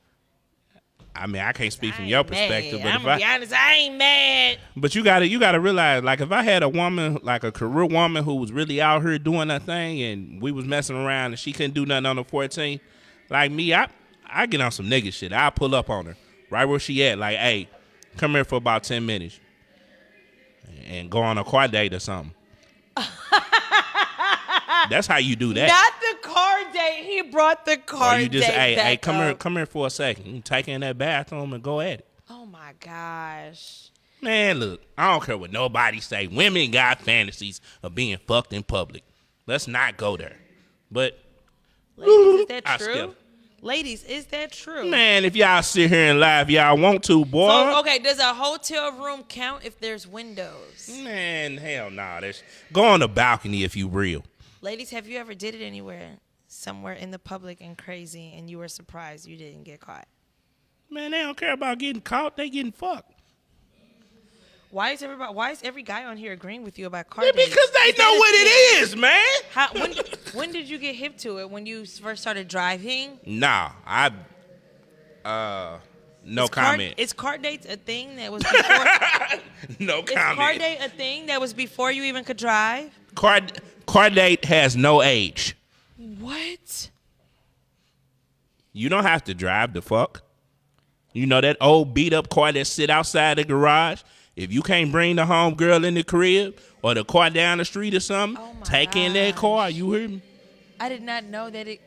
I mean, I can't speak from your perspective, but I'm gonna be honest, I ain't mad. But you gotta realize, like, if I had a woman, like a career woman who was really out here doing her thing and we was messing around and she couldn't do nothing on the 14th, like me, I get on some nigga shit. I pull up on her right where she at. Like, hey, come here for about 10 minutes and go on a car date or something. That's how you do that. Not the car date. He brought the car date. Or you just, hey, up. come here for a second. You take her in that bathroom and go at it. Oh my gosh. Man, look, I don't care what nobody say. Women got fantasies of being fucked in public. Let's not go there. But ladies, is that true? Ladies, is that true? Man, if y'all sit here and laugh, y'all want to, boy. So, okay, does a hotel room count if there's windows? Man, hell nah. Go on the balcony if you real. Ladies, have you ever did it anywhere, somewhere in the public and crazy, and you were surprised you didn't get caught? Man, they don't care about getting caught. They getting fucked. Why is every guy on here agreeing with you about car dates? Because they know what it is, man. When did you get hip to it? When you first started driving? Nah, no comment. Is car dates a thing that was before? No comment. Is car date a thing that was before you even could drive? car date has no age. What? You don't have to drive the fuck. You know that old beat up car that sit outside the garage? If you can't bring the home girl in the crib or the car down the street or something, take in that car. You hear me? I did not know that it.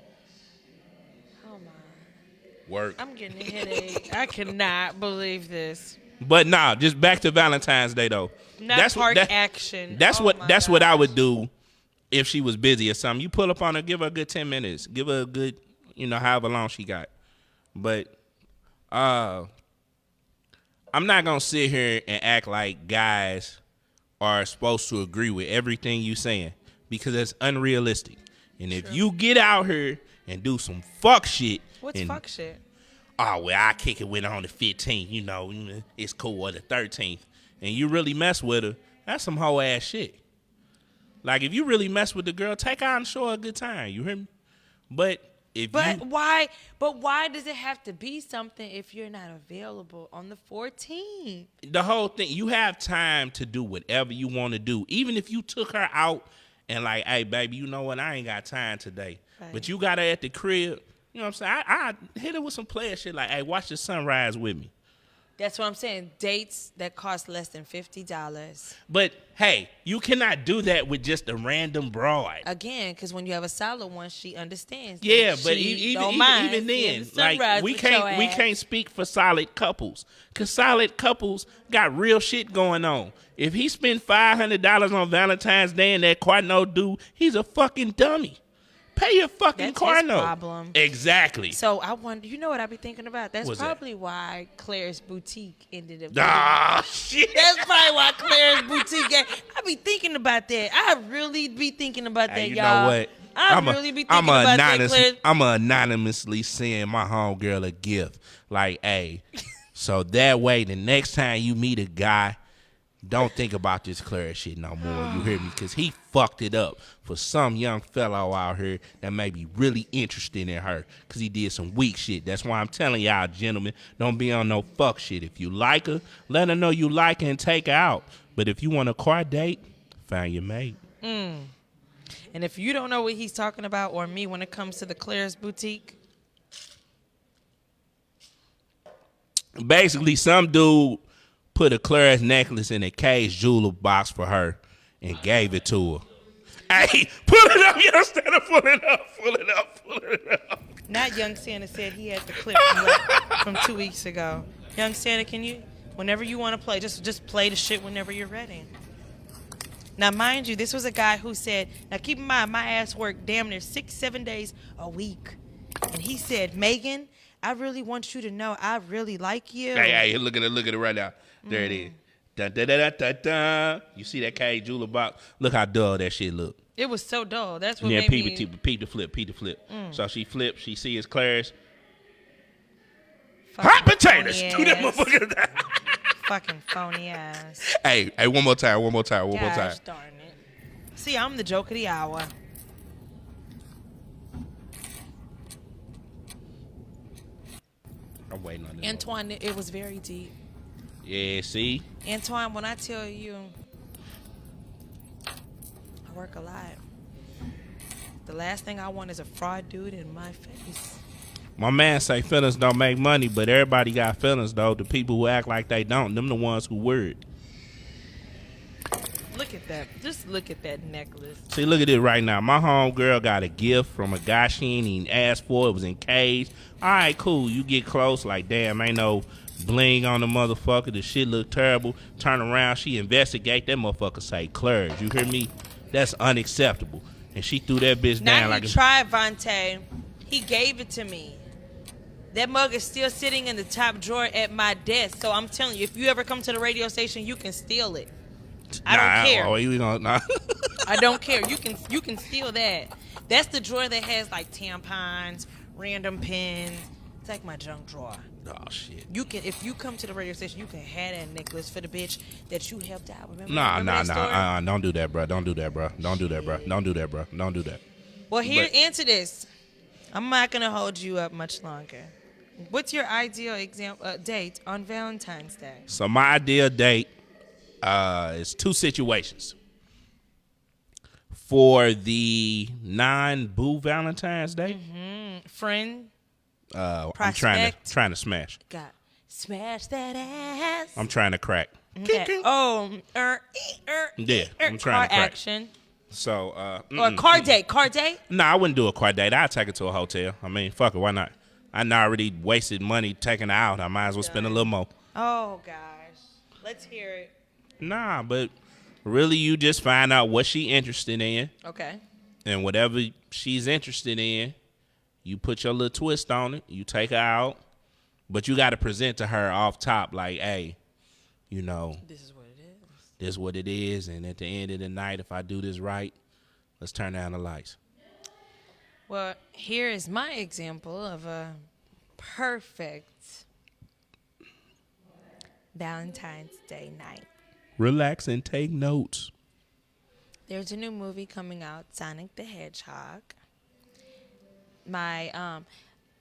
Oh my. Work. I'm getting a headache. I cannot believe this. But nah, just back to Valentine's Day though. Not park action. That's what I would do if she was busy or something. You pull up on her, give her a good 10 minutes. Give her a good, however long she got. But I'm not gonna sit here and act like guys are supposed to agree with everything you saying because that's unrealistic. And if you get out here and do some fuck shit. What's fuck shit? Oh, well, I kick it with her on the 15th, it's cool, or the 13th. And you really mess with her, that's some hoe ass shit. Like, if you really mess with the girl, take her out and show her a good time, you hear me? But why does it have to be something if you're not available on the 14th? The whole thing, you have time to do whatever you want to do. Even if you took her out and like, hey, baby, you know what, I ain't got time today. Right. But you got her at the crib. You know what I'm saying? I hit her with some player shit like, hey, watch the sunrise with me. That's what I'm saying. Dates that cost less than $50. But, hey, you cannot do that with just a random broad. Again, because when you have a solid one, she understands. Yeah, but even then, like, we can't speak for solid couples. Because solid couples got real shit going on. If he spent $500 on Valentine's Day and that Quino dude, he's a fucking dummy. Pay your fucking car note. Problem. Exactly. So I wonder, you know what I be thinking about? That's probably why Claire's Boutique ended up. Shit. That's probably why Claire's Boutique. I be thinking about that. I really be thinking about that, you y'all. Know what? I'm anonymously send my homegirl a gift. Like, hey, so that way the next time you meet a guy, don't think about this Claire shit no more. You hear me? Because he fucked it up for some young fellow out here that may be really interested in her because he did some weak shit. That's why I'm telling y'all, gentlemen, don't be on no fuck shit. If you like her, let her know you like her and take her out. But if you want a car date, find your mate. And if you don't know what he's talking about or me when it comes to the Claire's Boutique. Basically, some dude put a Claire's necklace in a cage jeweler box for her and gave it to her. Hey, pull it up, young Santa, pull it up. Not Young Santa said he had the clip from 2 weeks ago. Young Santa, can you, whenever you want to play, just play the shit whenever you're ready. Now, mind you, this was a guy who said, now keep in mind, my ass worked damn near 6-7 days a week. And he said, Megan, I really want you to know I really like you. Hey, look at it right now. There it is. Dun, dun, dun, dun, dun, dun. You see that cage jeweler box? Look how dull that shit look. It was so dull. That's what made me... peep the flip. So she flips. She sees Claire's. Hot potatoes. Do that motherfucker. Fucking phony ass. Hey, one more time. Gosh darn it. See, I'm the joke of the hour. I'm waiting on this. Antoine, it was very deep. Yeah, see? Antoine, when I tell you, I work a lot. The last thing I want is a fraud dude in my face. My man say feelings don't make money, but everybody got feelings, though. The people who act like they don't, them the ones who worried. Look at that. Just look at that necklace. See, look at it right now. My homegirl got a gift from a guy she ain't even asked for. It was engaged. All right, cool. You get close, like, damn, ain't no bling on the motherfucker. The shit look terrible. Turn around, she investigate. That motherfucker say, Claire, you hear me? That's unacceptable. And she threw that bitch down like he tried, Vontae. He gave it to me. That mug is still sitting in the top drawer at my desk. So I'm telling you, if you ever come to the radio station, you can steal it. I don't care. I don't care. You can steal that. That's the drawer that has like tampons, random pins. It's like my junk drawer. Oh shit. You can, if you come to the radio station, you can have that necklace for the bitch that you helped out. Remember Nah. Don't do that, bro. Don't do that, bro. Don't do that. Well, answer this. I'm not gonna hold you up much longer. What's your ideal date on Valentine's Day? So my ideal date is two situations. for the non-boo Valentine's Day. Friend. I'm trying to smash. Got smash that ass. I'm trying to crack. Okay. Oh, Yeah, I'm trying car to crack. action. So, Or car date. Car date? No, I wouldn't do a car date. I'd take it to a hotel. I mean, fuck it, why not? I already wasted money taking her out. I might as well spend a little more. Oh, gosh. Let's hear it. Nah, but really you just find out what she interested in. Okay. And whatever she's interested in, you put your little twist on it. You take her out. But you got to present to her off top like, hey, you know. This is what it is. This is what it is. And at the end of the night, if I do this right, let's turn down the lights. Well, here is my example of a perfect Valentine's Day night. Relax and take notes. There's a new movie coming out, Sonic the Hedgehog. My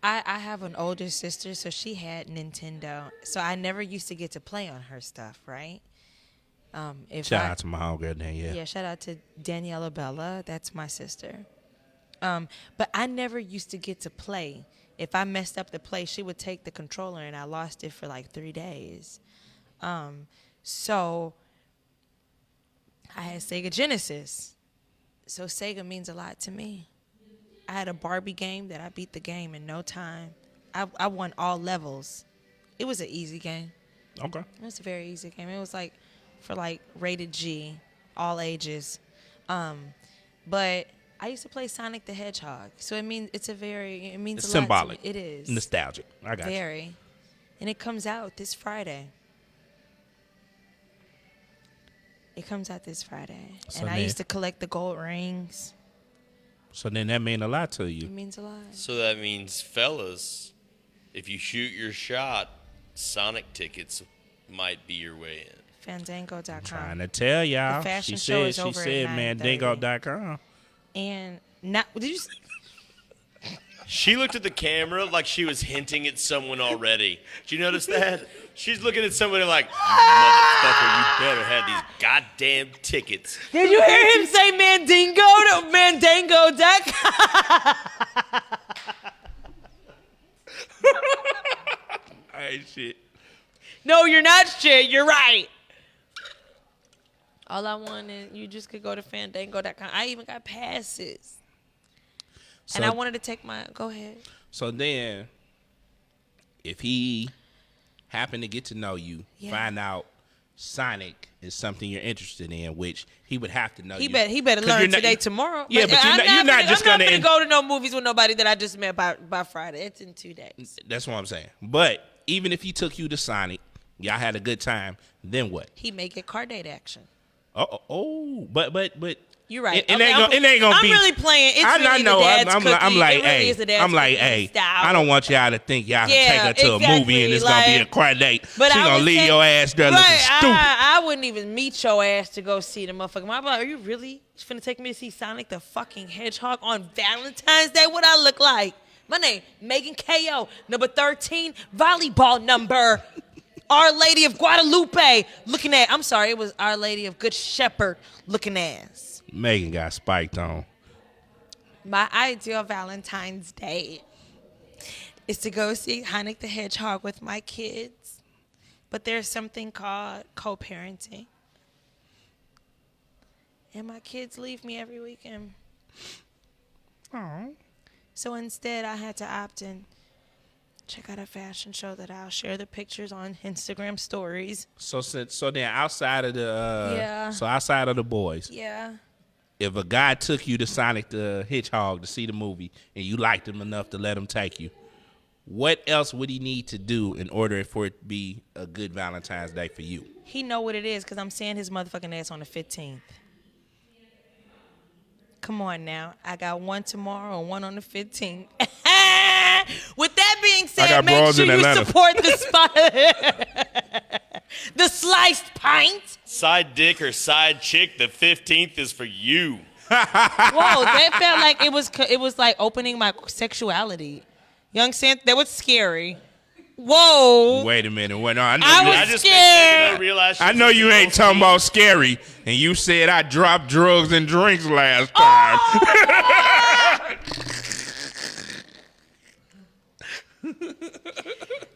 I have an older sister, so she had Nintendo. So I never used to get to play on her stuff, right? Shout out to my homegirl Danielle. Yeah, shout out to Daniela Bella. That's my sister. But I never used to get to play. If I messed up the play, she would take the controller, and I lost it for like 3 days. So I had Sega Genesis. So Sega means a lot to me. I had a Barbie game that I beat the game in no time. I won all levels. It was an easy game. Okay. It was a very easy game. It was like for like rated G, all ages. But I used to play Sonic the Hedgehog. So it means it's It's a symbolic. lot to me. It is. Nostalgic. I got you. Very. And it comes out this Friday. It comes out this Friday. So and I then- used to collect the gold rings. So then that mean a lot to It you. means a lot. So that means, fellas, if you shoot your shot, Sonic tickets might be your way in. Fandango.com. Trying to tell y'all. The fashion She show said, is over at mandingo.com. And now, did you? She looked at the camera like she was hinting at someone already. Did you notice that? She's looking at somebody like, motherfucker, you better have these goddamn tickets. Did you hear him say Mandingo to Mandango.com? Hey, shit. No, you're not shit. You're right. All I want is you just could go to Fandango.com. I even got passes. And I wanted to take my. Go ahead. So then, if he happened to get to know you, find out Sonic is something you're interested in, which he would have to know. He better learn today, tomorrow. Yeah, but you're not just I'm not gonna gonna go to no movies with nobody that I just met by Friday. It's in 2 days. That's what I'm saying. But even if he took you to Sonic, y'all had a good time. Then what? He may get car date action. But You're right. It ain't gonna be. I'm really playing. It's really I know. the dad's I'm cookie. like, It really is the dad's I'm like, cookie hey, style. I don't want y'all to think y'all Yeah, can take her to a movie and exactly, it's gonna be a like- car date. But She I gonna would leave say- your ass there looking stupid. I wouldn't even meet your ass to go see the motherfucker. I'm like, are you really finna take me to see Sonic the fucking Hedgehog on Valentine's Day? What I look like? My name, Meghan Ko, number 13, volleyball number. Our Lady of Guadalupe looking at. I'm sorry, it was Our Lady of Good Shepherd looking ass. Megan got spiked on. My ideal Valentine's Day is to go see Sonic the Hedgehog with my kids. But there's something called co-parenting. And my kids leave me every weekend. Oh. So instead, I had to opt in. Check out a fashion show that I'll share the pictures on Instagram stories. So then outside of the Yeah. So outside of the boys, Yeah. if a guy took you to Sonic the Hedgehog to see the movie and you liked him enough to let him take you, what else would he need to do in order for it to be a good Valentine's Day for you? He know what it is because I'm seeing his motherfucking ass on the 15th. Come on now. I got one tomorrow and one on the 15th. With that being said, got make bras sure in you Atlanta. support the spot. The sliced pint. Side dick or side chick, the 15th is for you. Whoa, that felt like it was like opening my sexuality. Young Santa, that was scary. Whoa. Wait a minute. What? No, I know I you was ain't- scared. I know you ain't talking about scary, and you said I dropped drugs and drinks last time.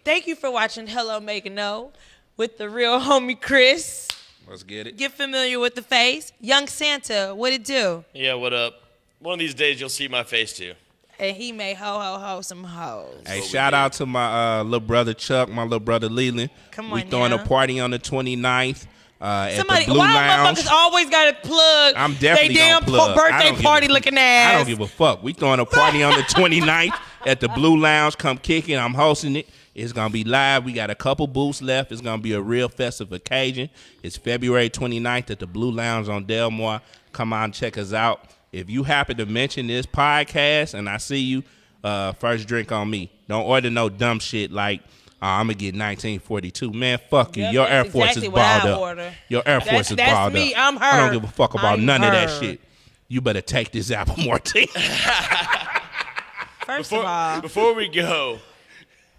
Thank you for watching Hello Meghan O with the real homie Chris. Let's get it. Get familiar with the face. Young Santa, what it do? Yeah, what up? One of these days you'll see my face too. And he made ho some hoes. Hey, shout out to my little brother Chuck, my little brother Leland. Come We on throwing now. a party on the 29th at Somebody, the Blue why Lounge. motherfuckers always got to plug I'm definitely they damn gonna plug. I birthday don't give party a- looking ass? I don't give a fuck. We throwing a party on the 29th at the Blue Lounge. Come kick it. I'm hosting it. It's going to be live. We got a couple booths left. It's going to be a real festive occasion. It's February 29th at the Blue Lounge on Delmore. Come on, check us out. If you happen to mention this podcast and I see you, first drink on me. Don't order no dumb shit like, I'm going to get 1942. Man, fuck you. Yep, Your Air that's Force exactly is what I balled up. order. Your Air Force is That's balled me. up. I'm her. I don't give a fuck about I'm none of that her. shit. You better take this apple martini. First of all, Before we go,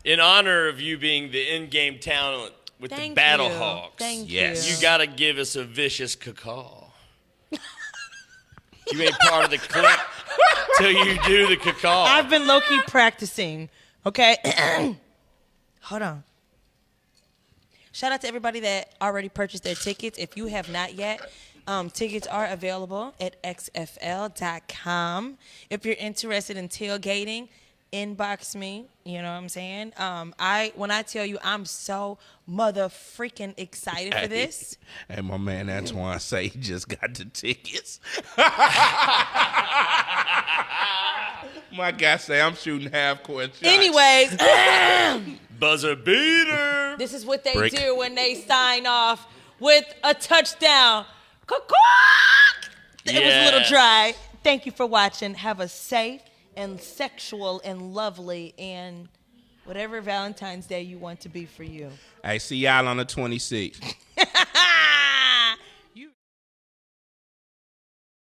in honor of you being the in-game talent with the thank Battle you. Hawks, Thank Yes. you. you gotta give us a vicious cacaw. You ain't part of the clique till you do the cacaw. I've been low-key practicing, okay? Hold on. Shout out to everybody that already purchased their tickets. If you have not yet, tickets are available at xfl.com. If you're interested in tailgating, inbox me. You know what I'm saying? When I tell you I'm so mother freaking excited for this. Hey, my man Antoine say he just got the tickets. My guy say I'm shooting half-court shots. Anyways, Buzzer beater. this is what they Break. do when they sign off with a touchdown. Caw-caw! It was a little Yes. dry. Thank you for watching. Have a safe and sexual and lovely and whatever Valentine's Day you want to be for you. Hey, see y'all on the 26th.